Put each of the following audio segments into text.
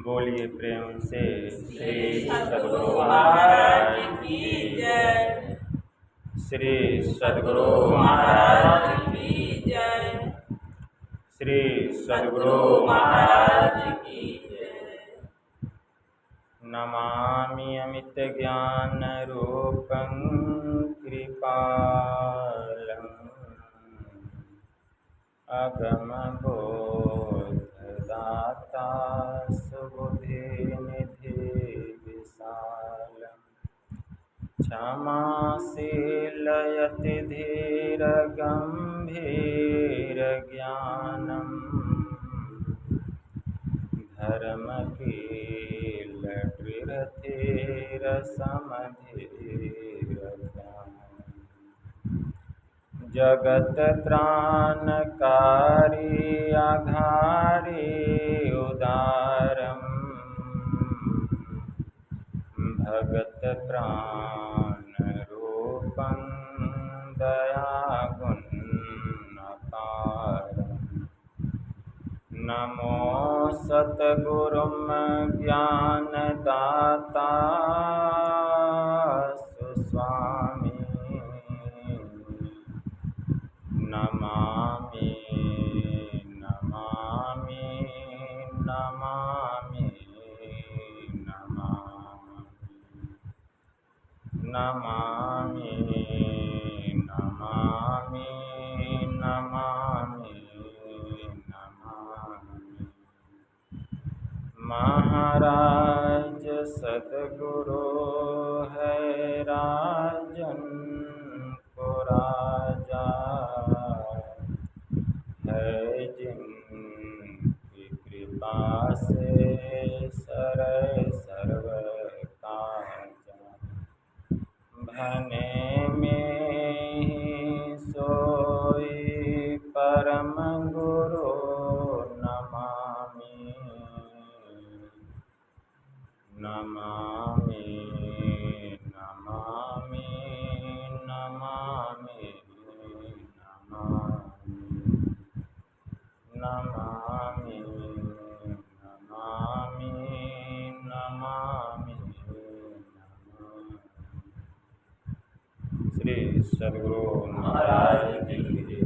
बोलिए प्रेम से श्री सद्गुरु महाराज महाराज की की जय। श्री सद्गुरु महाराज की जय। श्री सद्गुरु महाराज महाराज की जय। नमामि अमित ज्ञान रूपं कृपालम् अगम बोधदाता सुबुद्धि निधि विशालम् क्षमाशील यति धीर गंभीर ज्ञानम् धर्मकील दृढ़ धीर समधीर ज्ञानम् जगत त्राणकारी आधारी उदारम् भगत प्राण रूपं दयागुण अपारम् नमो सतगुरुं ज्ञानदाता सुस्वामी नमामि नमामि नमामि नमामि नमामि नमामि नमामि महाराज सद्गुरु है राजन को राजा है जिनकी कृपा से सरय सर्व काजा भने में ही सोई परम गुरु नमामि नमामि नमामि नमामि नमामि नमामि नमामि श्री सद्गुरु महाराज की जय।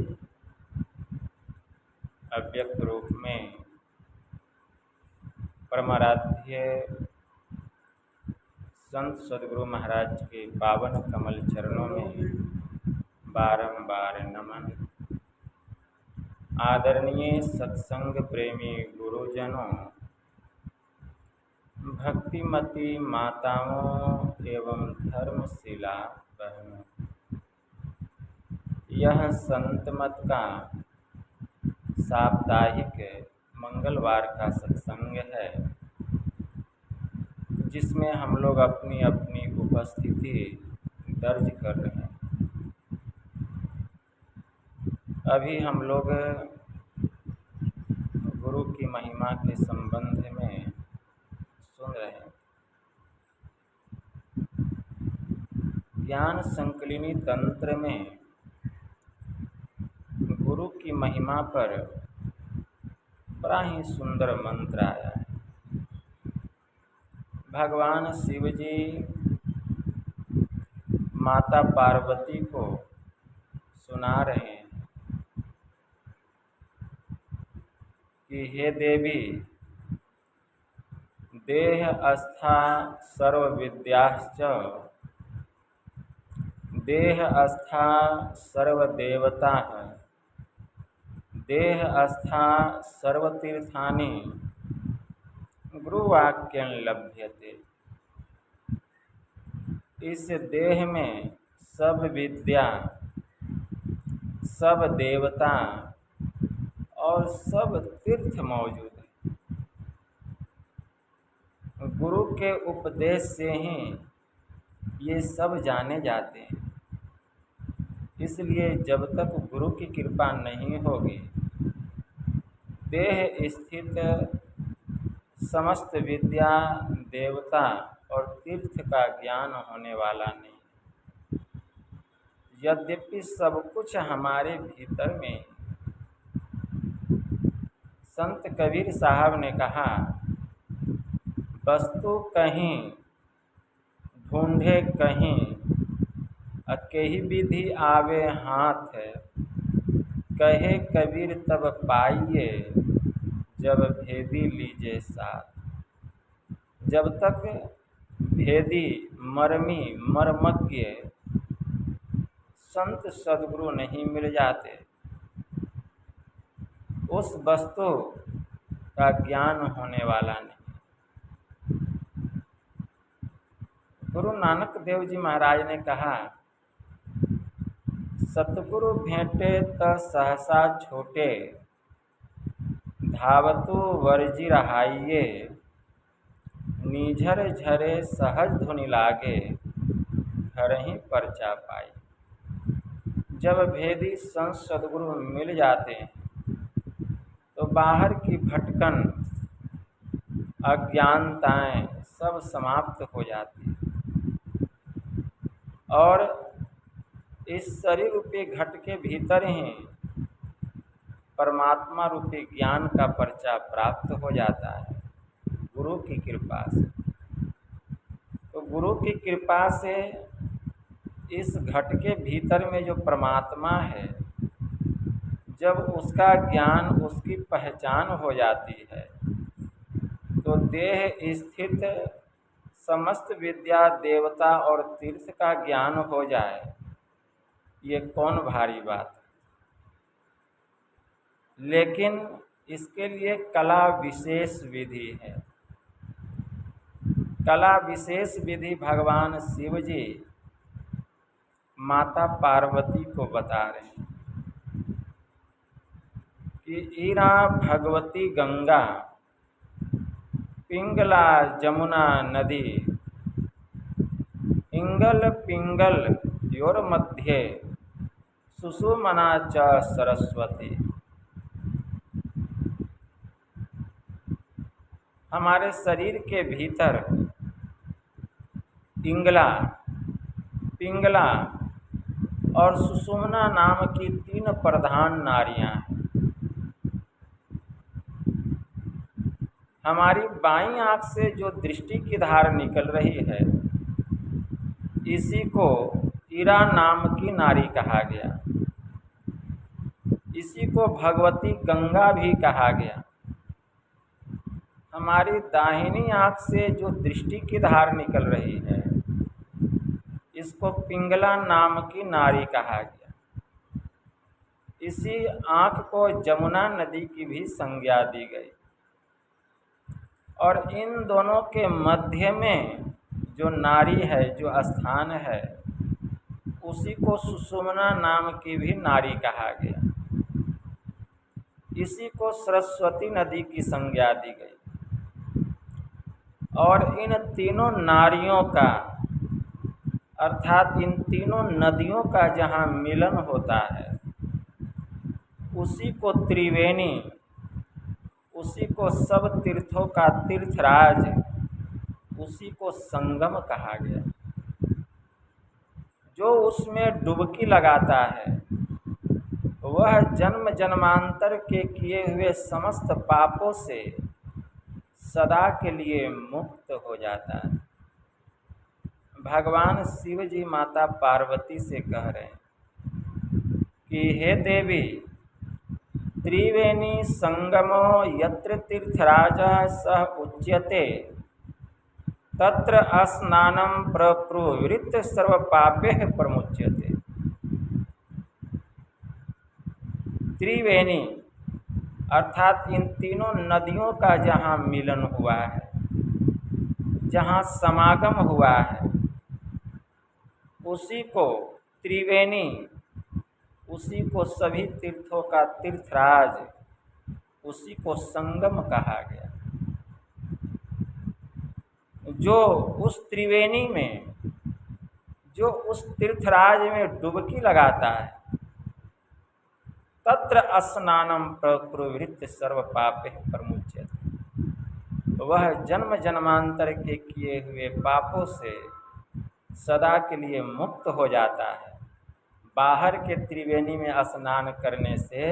अव्यक्त रूप में परमाराध्य संत सद्गुरु महाराज के पावन कमल चरणों में बारंबार नमन। आदरणीय सत्संग प्रेमी गुरुजनों, भक्तिमती माताओं एवं धर्मशिला बहनों, यह संत मत का साप्ताहिक मंगलवार का सत्संग है, जिसमें हम लोग अपनी अपनी उपस्थिति दर्ज कर रहे हैं। अभी हम लोग गुरु की महिमा के संबंध में सुन रहे हैं। ज्ञान संकलिनी तंत्र में गुरु की महिमा पर बड़ा ही सुंदर मंत्र आया है। भगवान शिव जी माता पार्वती को सुना रहे हैं कि हे देवी, देह अस्था सर्व विद्याश्च देह अस्था सर्व देवता देह अस्था सर्व तीर्थानि गुरुवाक्यं लभ्यते। इस देह में सब विद्या, सब देवता और सब तीर्थ मौजूद है। गुरु के उपदेश से ही ये सब जाने जाते हैं। इसलिए जब तक गुरु की कृपा नहीं होगी, देह स्थित समस्त विद्या, देवता और तीर्थ का ज्ञान होने वाला नहीं। यद्यपि सब कुछ हमारे भीतर में। संत कबीर साहब ने कहा वस्तु कहीं ढूंढे कहीं, अकेही विधि आवे हाथ, कहे कबीर तब पाइए जब भेदी लीजे साथ। जब तक भेदी मर्मी मर्मज्ञ संत सद्गुरु नहीं मिल जाते, उस वस्तु का ज्ञान होने वाला नहीं। गुरु नानक देव जी महाराज ने कहा, सतगुरु भेंटे त सहसा छोटे, धावतु वर्जी रहाइये, नीझर झरे सहज धुनि लागे, घर ही परचा पाई। जब भेदी संत सद्गुरु मिल जाते हैं तो बाहर की भटकन अज्ञानताएं सब समाप्त हो जाती हैं और इस शरीर रूपी घट के भीतर ही परमात्मा रूपी ज्ञान का पर्चा प्राप्त हो जाता है गुरु की कृपा से। तो गुरु की कृपा से इस घट के भीतर में जो परमात्मा है, जब उसका ज्ञान उसकी पहचान हो जाती है तो देह स्थित समस्त विद्या देवता और तीर्थ का ज्ञान हो जाए, ये कौन भारी बात है। लेकिन इसके लिए कला विशेष विधि है। कला विशेष विधि भगवान शिव जी माता पार्वती को बता रहे हैं कि ईरा भगवती गंगा, पिंगला जमुना नदी, इंगल पिंगल योर मध्य, सुषुमना च सरस्वती। हमारे शरीर के भीतर इंगला, पिंगला और सुषुम्ना नाम की 3 प्रधान नारियां हैं। हमारी बाईं आंख से जो दृष्टि की धार निकल रही है, इसी को ईरा नाम की नारी कहा गया, इसी को भगवती गंगा भी कहा गया। हमारी दाहिनी आंख से जो दृष्टि की धार निकल रही है, इसको पिंगला नाम की नारी कहा गया। इसी आंख को जमुना नदी की भी संज्ञा दी गई और इन दोनों के मध्य में जो नारी है, जो स्थान है, उसी को सुषुम्ना नाम की भी नारी कहा गया। इसी को सरस्वती नदी की संज्ञा दी गई और इन तीनों नारियों का अर्थात इन तीनों नदियों का जहाँ मिलन होता है, उसी को त्रिवेणी, उसी को सब तीर्थों का तीर्थराज, उसी को संगम कहा गया। जो उसमें डुबकी लगाता है वह जन्म जन्मांतर के किए हुए समस्त पापों से सदा के लिए मुक्त हो जाता है। भगवान शिव जी माता पार्वती से कह रहे हैं कि हे देवी, त्रिवेणी संगमो यत्र तीर्थराजा सह उच्यते, तत्र स्नानं प्रप्रवृत्त सर्व पापे प्रमुच्यते। त्रिवेणी अर्थात इन तीनों नदियों का जहाँ मिलन हुआ है, जहाँ समागम हुआ है, उसी को त्रिवेणी, उसी को सभी तीर्थों का तीर्थराज, उसी को संगम कहा गया। जो उस त्रिवेणी में, जो उस तीर्थराज में डुबकी लगाता है, तत्र स्नानं प्रप्रवृत्त सर्व पापे प्रमुच्यते, वह जन्म जन्मांतर के किए हुए पापों से सदा के लिए मुक्त हो जाता है। बाहर के त्रिवेणी में स्नान करने से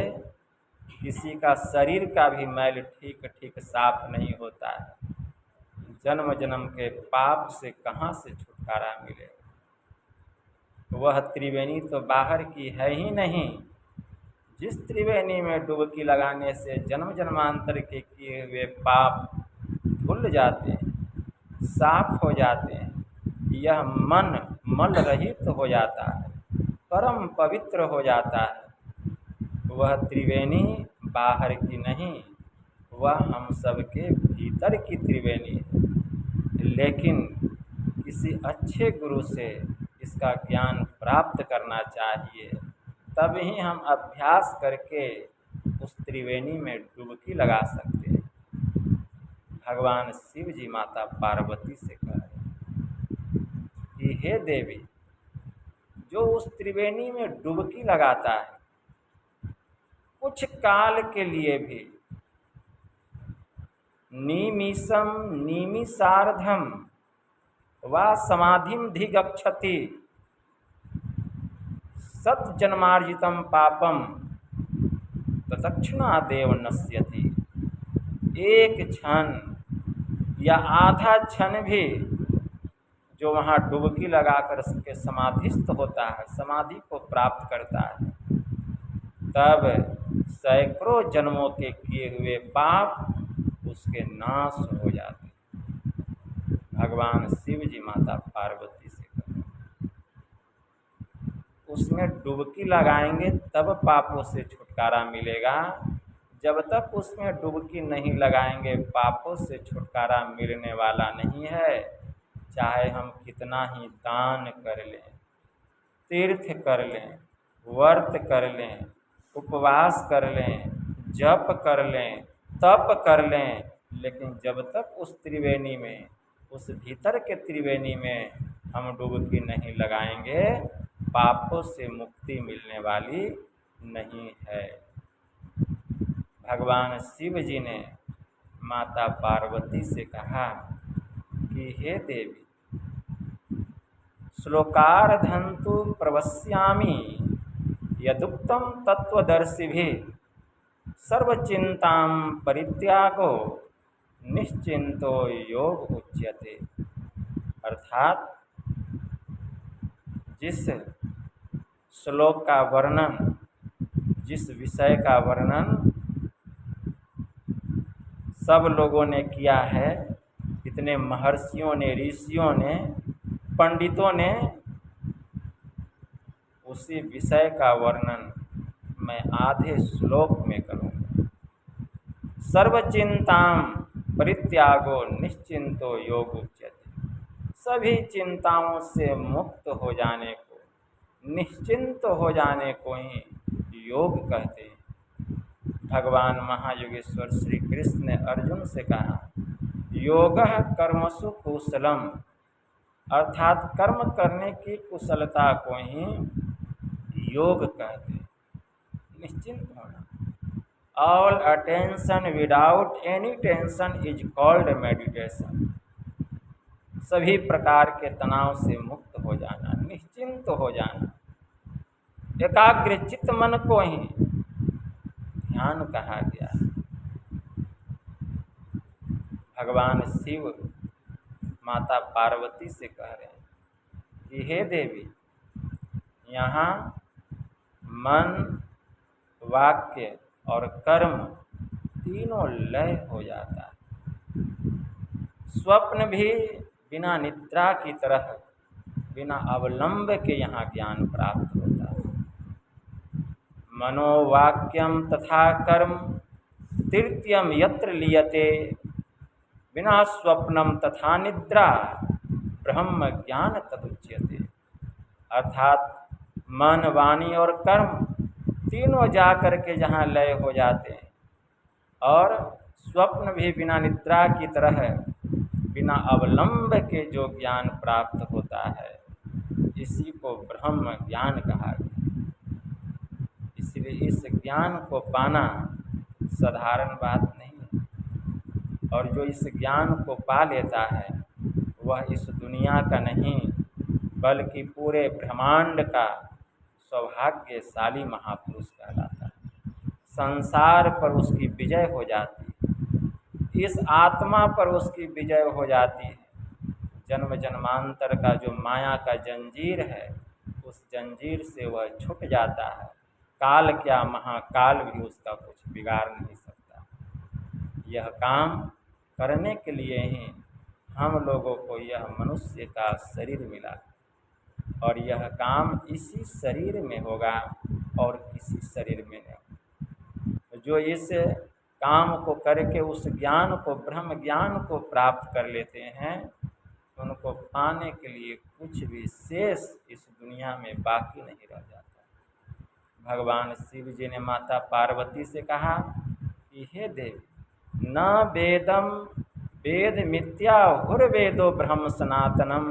किसी का शरीर का भी मैल ठीक ठीक साफ नहीं होता है। जन्म जन्म के पाप से कहाँ से छुटकारा मिलेगा। वह त्रिवेणी तो बाहर की है ही नहीं। जिस त्रिवेणी में डुबकी लगाने से जन्म जन्मांतर के किए हुए पाप धुल जाते हैं, साफ हो जाते हैं, यह मन मल रहित हो जाता है, परम पवित्र हो जाता है, वह त्रिवेणी बाहर की नहीं, वह हम सबके भीतर की त्रिवेणी है। लेकिन किसी अच्छे गुरु से इसका ज्ञान प्राप्त करना चाहिए, तभी हम अभ्यास करके उस त्रिवेणी में डुबकी लगा सकते हैं। भगवान शिव जी माता पार्वती से कह रहे हैं कि हे देवी, जो उस त्रिवेणी में डुबकी लगाता है कुछ काल के लिए भी, निमिषम निमिषार्धम वा समाधिम धिगच्छति सत जन्मार्जितम पापम तत्क्षणादेव नश्यति। एक क्षण या आधा क्षण भी जो वहाँ डुबकी लगाकर के समाधिस्थ होता है, समाधि को प्राप्त करता है, तब सैकड़ों जन्मों के किए हुए पाप उसके नाश हो जाते हैं। भगवान शिव जी माता पार्वती से कहते हैं, उसमें डुबकी लगाएंगे तब पापों से छुटकारा मिलेगा। जब तक उसमें डुबकी नहीं लगाएंगे पापों से छुटकारा मिलने वाला नहीं है। चाहे हम कितना ही दान कर लें, तीर्थ कर लें, व्रत कर लें, उपवास कर लें, जप कर लें, तप कर लें, लेकिन जब तक उस त्रिवेणी में, उस भीतर के त्रिवेणी में हम डुबकी नहीं लगाएंगे, पापों से मुक्ति मिलने वाली नहीं है। भगवान शिव जी ने माता पार्वती से कहा कि हे देवी, श्लोकार्धन्तु प्रवक्ष्यामि यदुक्तं तत्त्वदर्शिभिः सर्वचिंतां परित्यागो निश्चिंतो योग उच्यते। अर्थात जिस श्लोक का वर्णन, जिस विषय का वर्णन सब लोगों ने किया है, इतने महर्षियों ने, ऋषियों ने, पंडितों ने, उसी विषय का वर्णन मैं आधे श्लोक में करूँगा। सर्वचिंतां परित्यागो निश्चिंतो योग उच्यते। सभी चिंताओं से मुक्त हो जाने को, निश्चिंत हो जाने को ही योग कहते हैं। भगवान महायोगेश्वर श्री कृष्ण ने अर्जुन से कहा, योगः कर्मसु कुशलम, अर्थात कर्म करने की कुशलता को ही योग कहते हैं। निश्चिंत होना, all attention without any tension is called meditation. सभी प्रकार के तनाव से मुक्त हो जाना, निश्चिंत हो जाना, एकाग्रचित्त मन को ही ध्यान कहा गया। भगवान शिव माता पार्वती से कह रहे हैं कि हे देवी, यहाँ मन, वाक्य और कर्म तीनों लय हो जाता है। स्वप्न भी बिना निद्रा की तरह, बिना अवलंब के यहाँ ज्ञान प्राप्त होता है। मनोवाक्यम तथा कर्म तृतीयम यत्र लीयते, बिना स्वप्नम तथा निद्रा ब्रह्म ज्ञान तदुच्यते। अर्थात मन, वाणी और कर्म तीनों जाकर के जहाँ लय हो जाते हैं, और स्वप्न भी बिना निद्रा की तरह, बिना अवलंब के जो ज्ञान प्राप्त होता है, इसी को ब्रह्म ज्ञान कहा गया। इसलिए इस ज्ञान को पाना साधारण बात नहीं है, और जो इस ज्ञान को पा लेता है वह इस दुनिया का नहीं बल्कि पूरे ब्रह्मांड का सौभाग्यशाली महापुरुष कहलाता है। संसार पर उसकी विजय हो जाती है। इस आत्मा पर उसकी विजय हो जाती है। जन्म जन्मांतर का जो माया का जंजीर है, उस जंजीर से वह छूट जाता है। काल क्या, महाकाल भी उसका कुछ बिगाड़ नहीं सकता। यह काम करने के लिए ही हम लोगों को यह मनुष्य का शरीर मिला, और यह काम इसी शरीर में होगा और किसी शरीर में नहीं। जो इस काम को करके उस ज्ञान को, ब्रह्म ज्ञान को प्राप्त कर लेते हैं, उनको पाने के लिए कुछ भी शेष इस दुनिया में बाकी नहीं रह जाता। भगवान शिव जी ने माता पार्वती से कहा कि हे देवी, न वेदम वेद मिथ्या हुर्वेदो ब्रह्म सनातनम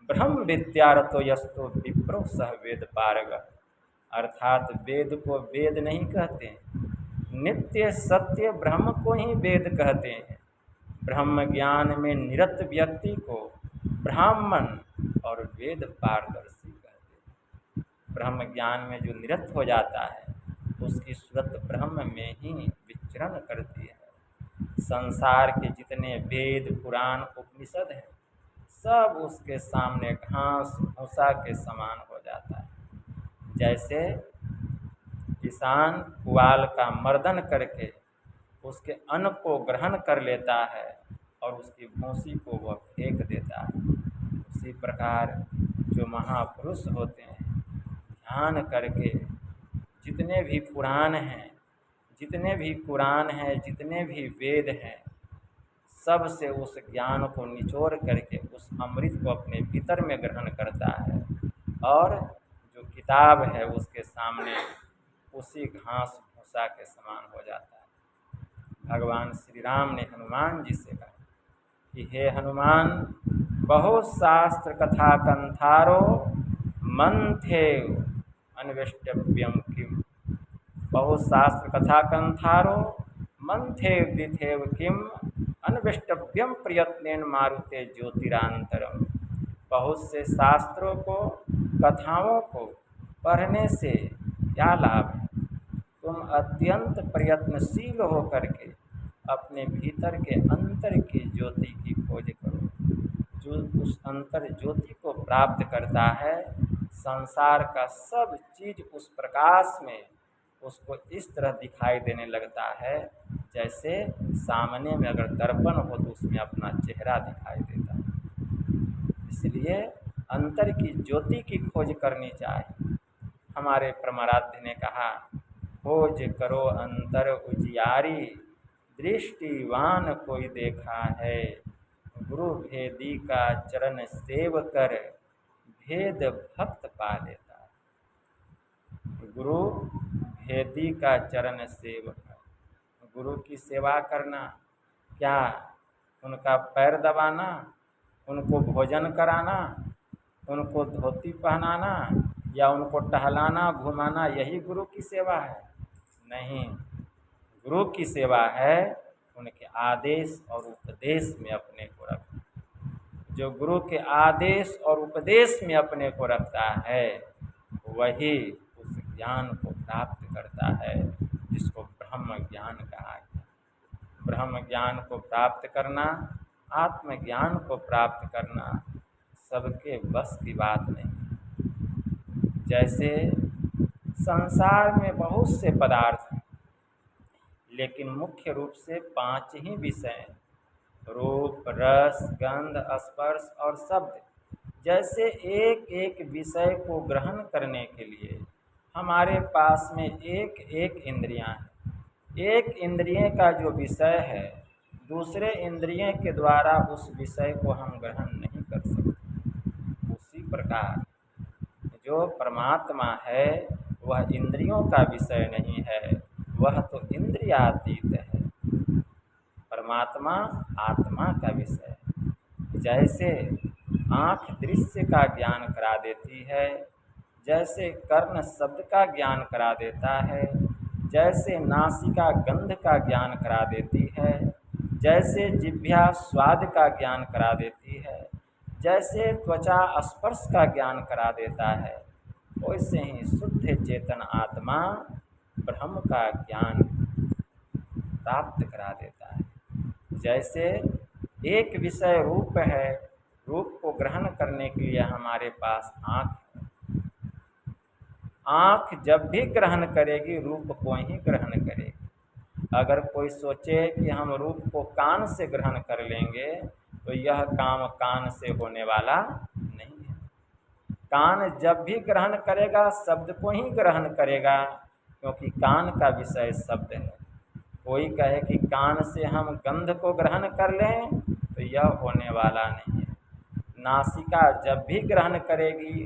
ब्रह्म विद्यारतो यस्तो विप्रो सह वेद पारग। अर्थात वेद को वेद नहीं कहते, नित्य सत्य ब्रह्म को ही वेद कहते हैं। ब्रह्म ज्ञान में निरत व्यक्ति को ब्राह्मण और वेद पारदर्शी कहते हैं। ब्रह्म ज्ञान में जो निरत हो जाता है, उसकी सूरत ब्रह्म में ही विचरण करती है। संसार के जितने वेद पुराण उपनिषद हैं, सब उसके सामने घास भूसा के समान हो जाता है। जैसे किसान पुआल का मर्दन करके उसके अन्न को ग्रहण कर लेता है और उसकी भूसी को वह फेंक देता है, उसी प्रकार जो महापुरुष होते हैं, ध्यान करके जितने भी पुराण हैं, जितने भी कुरान हैं, जितने भी वेद हैं, सब से उस ज्ञान को निचोड़ करके उस अमृत को अपने भीतर में ग्रहण करता है, और जो किताब है उसके सामने उसी घास भूसा के समान हो जाता है। भगवान श्री राम ने हनुमान जी से कहा कि हे हनुमान, बहुत शास्त्र कथा कंथारो मंथे अन्वेष्टव्यम किम। बहुत शास्त्र कथा कंथारो मंथे विधेव किम अन्वेष्टव्यम प्रयत्नेन मारुते ज्योतिरांतरम। बहुत से शास्त्रों को, कथाओं को पढ़ने से क्या लाभ है? तुम अत्यंत प्रयत्नशील हो करके अपने भीतर के अंतर की ज्योति की खोज करो। जो उस अंतर ज्योति को प्राप्त करता है, संसार का सब चीज उस प्रकाश में उसको इस तरह दिखाई देने लगता है, जैसे सामने में अगर दर्पण हो तो उसमें अपना चेहरा दिखाई देता है। इसलिए अंतर की ज्योति की खोज करनी चाहिए। हमारे परमाराध्य ने कहा, खोज करो अंतर उजियारी, दृष्टिवान कोई देखा है, गुरु भेदी का चरण सेव कर, भेद भक्त पा लेता है। गुरु भेदी का चरण सेव कर, गुरु की सेवा करना, क्या उनका पैर दबाना, उनको भोजन कराना, उनको धोती पहनाना या उनको टहलाना घुमाना, यही गुरु की सेवा है? नहीं, गुरु की सेवा है उनके आदेश और उपदेश में अपने को रखना। जो गुरु के आदेश और उपदेश में अपने को रखता है, वही उस ज्ञान को प्राप्त करता है जिसको ब्रह्म ज्ञान कहा गया। ब्रह्म ज्ञान को प्राप्त करना, आत्मज्ञान को प्राप्त करना सबके बस की बात नहीं। जैसे संसार में बहुत से पदार्थ हैं, लेकिन मुख्य रूप से 5 ही विषय हैं, रूप, रस, गंध, स्पर्श और शब्द। जैसे एक एक विषय को ग्रहण करने के लिए हमारे पास में एक एक इंद्रियां हैं। एक इंद्रिय का जो विषय है, दूसरे इंद्रिय के द्वारा उस विषय को हम ग्रहण नहीं कर सकते। उसी प्रकार जो परमात्मा है वह इंद्रियों का विषय नहीं है, वह तो इंद्रियातीत है। परमात्मा आत्मा का विषय है। जैसे आँख दृश्य का ज्ञान करा देती है, जैसे कर्ण शब्द का ज्ञान करा देता है, जैसे नासिका गंध का ज्ञान करा देती है, जैसे जिह्वा स्वाद का ज्ञान करा देती है, जैसे त्वचा स्पर्श का ज्ञान करा देता है, वैसे ही शुद्ध चेतन आत्मा ब्रह्म का ज्ञान प्राप्त करा देता है। जैसे एक विषय रूप है, रूप को ग्रहण करने के लिए हमारे पास आँख है। आँख जब भी ग्रहण करेगी रूप को ही ग्रहण करेगी। अगर कोई सोचे कि हम रूप को कान से ग्रहण कर लेंगे तो यह काम कान से होने वाला नहीं है। कान जब भी ग्रहण करेगा शब्द को ही ग्रहण करेगा, क्योंकि कान का विषय शब्द है। कोई कहे कि कान से हम गंध को ग्रहण कर लें तो यह होने वाला नहीं है। नासिका जब भी ग्रहण करेगी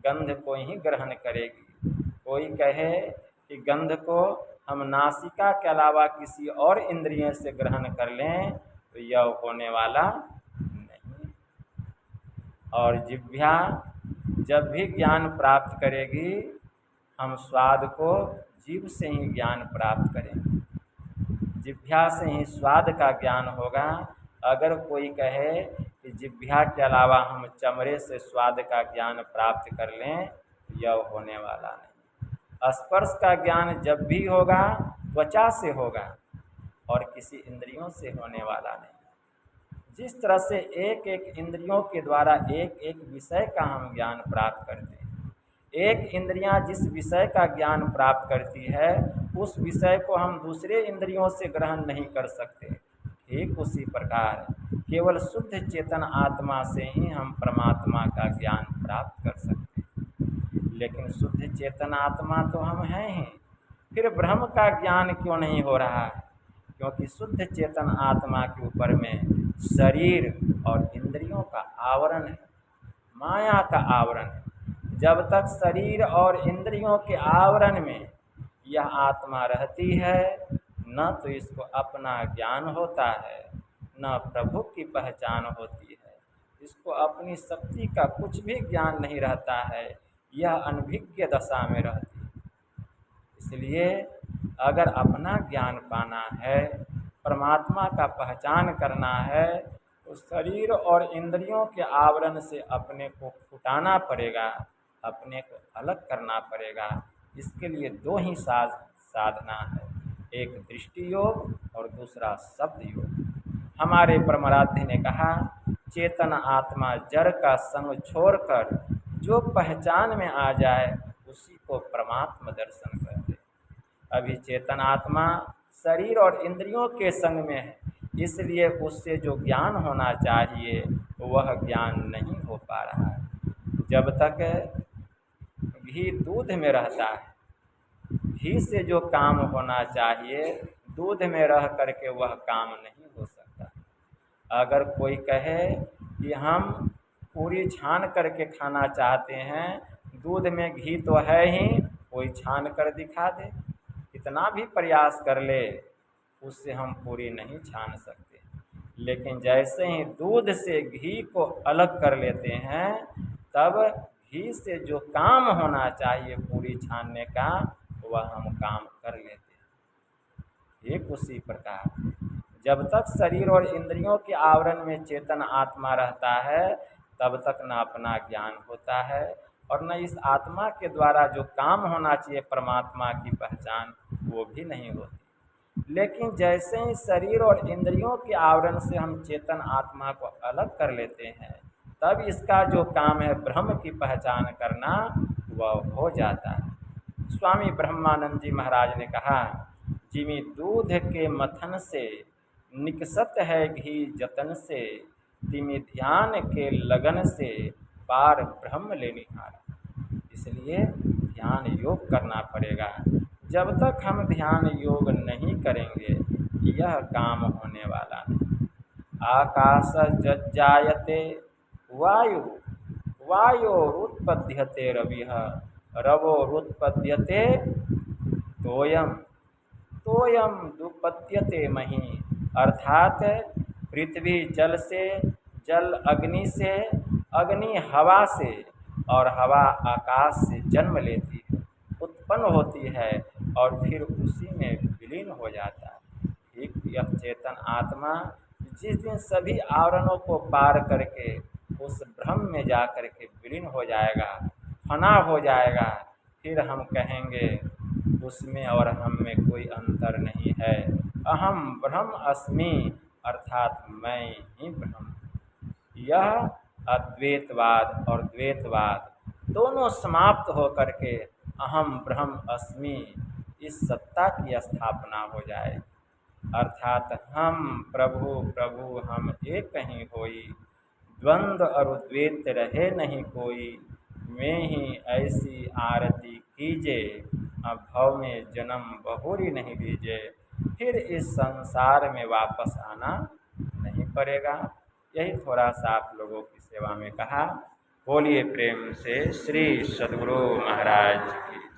गंध को ही ग्रहण करेगी। कोई कहे कि गंध को हम नासिका के अलावा किसी और इंद्रिय से ग्रहण कर लें तो यह होने वाला नहीं। और जिह्वा जब भी ज्ञान प्राप्त करेगी, हम स्वाद को जीभ से ही ज्ञान प्राप्त करेंगे। जिह्वा से ही स्वाद का ज्ञान होगा। अगर कोई कहे कि जिह्वा के अलावा हम चमड़े से स्वाद का ज्ञान प्राप्त कर लें, यह होने वाला नहीं। स्पर्श का ज्ञान जब भी होगा त्वचा से होगा और किसी इंद्रियों से होने वाला नहीं। जिस तरह से एक एक इंद्रियों के द्वारा एक एक विषय का हम ज्ञान प्राप्त करते हैं, एक इंद्रियां जिस विषय का ज्ञान प्राप्त करती है उस विषय को हम दूसरे इंद्रियों से ग्रहण नहीं कर सकते। ठीक उसी प्रकार केवल शुद्ध चेतन आत्मा से ही हम परमात्मा का ज्ञान प्राप्त कर सकते हैं। लेकिन शुद्ध चेतन आत्मा तो हम हैं ही, फिर ब्रह्म का ज्ञान क्यों नहीं हो रहा है? क्योंकि शुद्ध चेतन आत्मा के ऊपर में शरीर और इंद्रियों का आवरण है, माया का आवरण है। जब तक शरीर और इंद्रियों के आवरण में यह आत्मा रहती है, न तो इसको अपना ज्ञान होता है, न प्रभु की पहचान होती है। इसको अपनी शक्ति का कुछ भी ज्ञान नहीं रहता है, यह अनभिज्ञ दशा में रहती है। इसलिए अगर अपना ज्ञान पाना है, परमात्मा का पहचान करना है, तो शरीर और इंद्रियों के आवरण से अपने को छुटाना पड़ेगा, अपने को अलग करना पड़ेगा। इसके लिए दो ही साधना है, एक दृष्टि योग और दूसरा शब्द योग। हमारे परमाराध्य ने कहा, चेतन आत्मा जड़ का संग छोड़कर जो पहचान में आ जाए उसी को परमात्मा दर्शन करते। अभी चेतन आत्मा शरीर और इंद्रियों के संग में है, इसलिए उससे जो ज्ञान होना चाहिए वह ज्ञान नहीं हो पा रहा है। जब तक घी दूध में रहता है, घी से जो काम होना चाहिए दूध में रह करके वह काम नहीं हो सकता। अगर कोई कहे कि हम पूरी छान करके खाना चाहते हैं, दूध में घी तो है ही, कोई छान कर दिखा दे, कितना भी प्रयास कर ले उससे हम पूरी नहीं छान सकते। लेकिन जैसे ही दूध से घी को अलग कर लेते हैं, तब घी से जो काम होना चाहिए पूरी छानने का वह हम काम कर लेते हैं। एक उसी प्रकार जब तक शरीर और इंद्रियों के आवरण में चेतन आत्मा रहता है, तब तक न अपना ज्ञान होता है और न इस आत्मा के द्वारा जो काम होना चाहिए परमात्मा की पहचान वो भी नहीं होती। लेकिन जैसे ही शरीर और इंद्रियों के आवरण से हम चेतन आत्मा को अलग कर लेते हैं, तब इसका जो काम है ब्रह्म की पहचान करना वह हो जाता है। स्वामी ब्रह्मानंद जी महाराज ने कहा, जिमी दूध के मथन से निकसत है घी जतन से, तिमी ध्यान के लगन से पार ब्रह्म ले निहारा। इसलिए ध्यान योग करना पड़ेगा। जब तक हम ध्यान योग नहीं करेंगे यह काम होने वाला नहीं। आकाश जज्जायते वायु, वायोरुत्पद्यते रविः, रवोरुत्पद्यते तोयम, तोयम दुपद्यते मही। अर्थात पृथ्वी जल से, जल अग्नि से, अग्नि हवा से और हवा आकाश से जन्म लेती है, उत्पन्न होती है और फिर उसी में विलीन हो जाता है। ठीक यह चेतन आत्मा जिस दिन सभी आवरणों को पार करके उस ब्रह्म में जा कर के विलीन हो जाएगा, फना हो जाएगा, फिर हम कहेंगे उसमें और हम में कोई अंतर नहीं है। अहम ब्रह्म अस्मि अर्थात मैं ही ब्रह्म। यह अद्वैतवाद और द्वैतवाद दोनों समाप्त हो करके अहम ब्रह्म अस्मि इस सत्ता की स्थापना हो जाए। अर्थात हम प्रभु प्रभु हम एक ही होई, द्वंद्व और द्वैत रहे नहीं कोई, मैं ही ऐसी आरती कीजे, अब भव में जन्म बहुरी नहीं लीजे, फिर इस संसार में वापस आना नहीं पड़ेगा। यही थोड़ा सा आप लोगों की सेवा में कहा। बोलिए प्रेम से श्री सद्गुरु महाराज की।